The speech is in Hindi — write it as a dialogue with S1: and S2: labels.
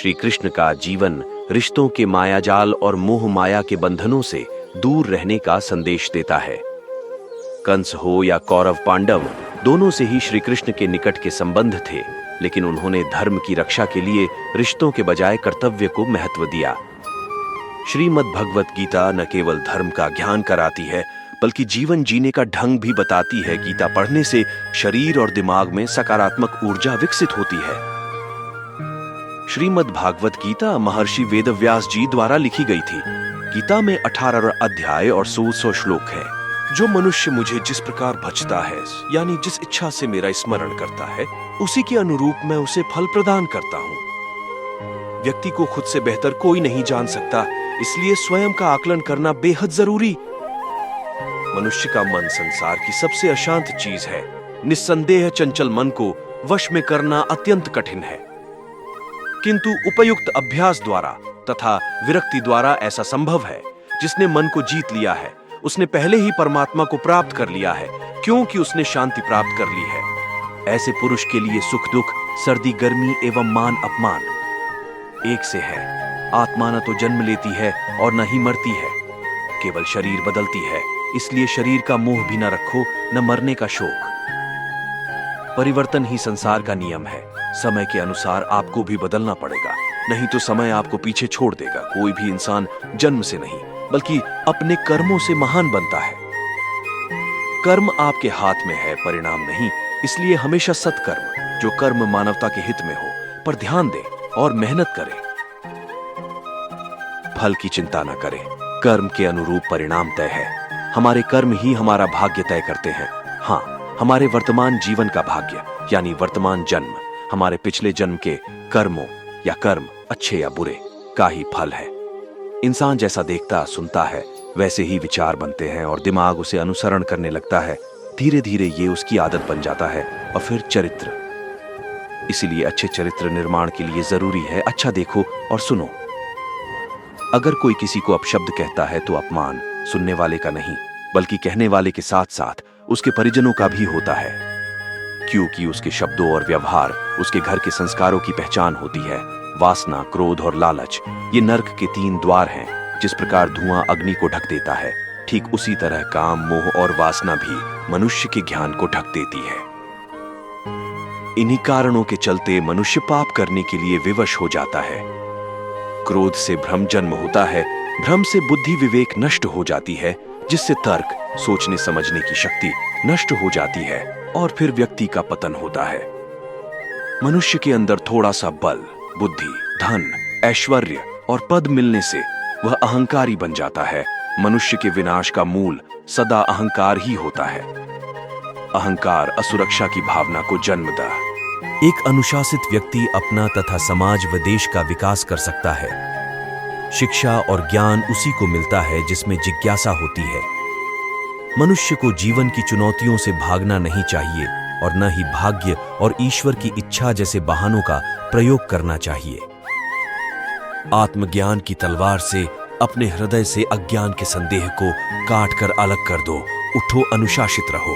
S1: श्री कृष्ण का जीवन रिश्तों के मायाजाल और मोह माया के बंधनों से दूर रहने का संदेश देता है। कंस हो या कौरव पांडव, दोनों से ही श्री कृष्ण के निकट के संबंध थे, लेकिन उन्होंने धर्म की रक्षा के लिए रिश्तों के बजाय कर्तव्य को महत्व दिया। श्रीमद् भगवत गीता न केवल धर्म का ज्ञान कराती है, बल्कि जीवन जीने का ढंग भी बताती है। गीता पढ़ने से शरीर और दिमाग में सकारात्मक ऊर्जा विकसित होती है। श्रीमद् भागवत गीता महर्षि वेदव्यास जी द्वारा लिखी गई थी। गीता में 18 अध्याय और 100 श्लोक हैं। जो मनुष्य मुझे जिस प्रकार भजता है, यानी जिस इच्छा से मेरा स्मरण करता है, उसी के अनुरूप मैं उसे फल प्रदान करता हूँ। व्यक्ति को खुद से बेहतर कोई नहीं जान सकता, इसलिए स्वयं का आकलन करना बेहद जरूरी। मनुष्य का मन संसार की सबसे अशांत चीज है। निस्संदेह चंचल मन को वश में करना अत्यंत कठिन है, किंतु उपयुक्त अभ्यास द्वारा तथा विरक्ति द्वारा ऐसा संभव है। जिसने मन को जीत लिया है, उसने पहले ही परमात्मा को प्राप्त कर लिया है, क्योंकि उसने शांति प्राप्त कर ली है। ऐसे पुरुष के लिए सुख दुख, सर्दी गर्मी एवं मान अपमान एक से है। आत्मा न तो जन्म लेती है और न ही मरती है, केवल शरीर बदलती है। इसलिए शरीर का मोह भी न रखो, न मरने का शोक। परिवर्तन ही संसार का नियम है। समय के अनुसार आपको भी बदलना पड़ेगा, नहीं तो समय आपको पीछे छोड़ देगा। कोई भी इंसान जन्म से नहीं, बल्कि अपने कर्मों से महान बनता है। कर्म आपके हाथ में है, परिणाम नहीं। इसलिए हमेशा सत्कर्म, जो कर्म मानवता के हित में हो, पर ध्यान दें और मेहनत करें। फल की चिंता न करें, कर्म के अनुरूप परिणाम तय है। हमारे कर्म ही हमारा भाग्य तय करते हैं। हाँ, हमारे वर्तमान जीवन का भाग्य यानी वर्तमान जन्म हमारे पिछले जन्म के कर्मों या कर्म अच्छे या बुरे का ही फल है। इंसान जैसा देखता सुनता है, वैसे ही विचार बनते हैं और दिमाग उसे अनुसरण करने लगता है। धीरे धीरे ये उसकी आदत बन जाता है और फिर चरित्र। इसीलिए अच्छे चरित्र निर्माण के लिए जरूरी है अच्छा देखो और सुनो। अगर कोई किसी को अपशब्द कहता है तो अपमान सुनने वाले का नहीं, बल्कि कहने वाले के साथ साथ उसके परिजनों का भी होता है, क्योंकि उसके शब्दों और व्यवहार उसके घर के संस्कारों की पहचान होती है। वासना, क्रोध और लालच ये नर्क के 3 द्वार हैं। जिस प्रकार धुआं अग्नि को ढक देता है, ठीक उसी तरह काम, मोह और वासना भी मनुष्य के ज्ञान को ढक देती है। इन्हीं कारणों के चलते मनुष्य पाप करने के लिए विवश हो जाता है। क्रोध से भ्रम जन्म होता है, भ्रम से बुद्धि विवेक नष्ट हो जाती है, जिससे तर्क, सोचने समझने की शक्ति नष्ट हो जाती है और फिर व्यक्ति का पतन होता है। मनुष्य के अंदर थोड़ा सा बल, बुद्धि, धन, ऐश्वर्य और पद मिलने से वह अहंकारी बन जाता है। मनुष्य के विनाश का मूल सदा अहंकार ही होता है। अहंकार असुरक्षा की भावना को जन्मदा। एक अनुशासित व्यक्ति अपना तथा समाज व देश का विकास कर सकता है। शिक्षा और ज्ञान उसी को मिलता है जिसमें जिज्ञासा होती है। मनुष्य को जीवन की चुनौतियों से भागना नहीं चाहिए और न ही भाग्य और ईश्वर की इच्छा जैसे बहानों का प्रयोग करना चाहिए। आत्मज्ञान की तलवार से अपने हृदय से अज्ञान के संदेह को काट कर अलग कर दो। उठो, अनुशासित रहो।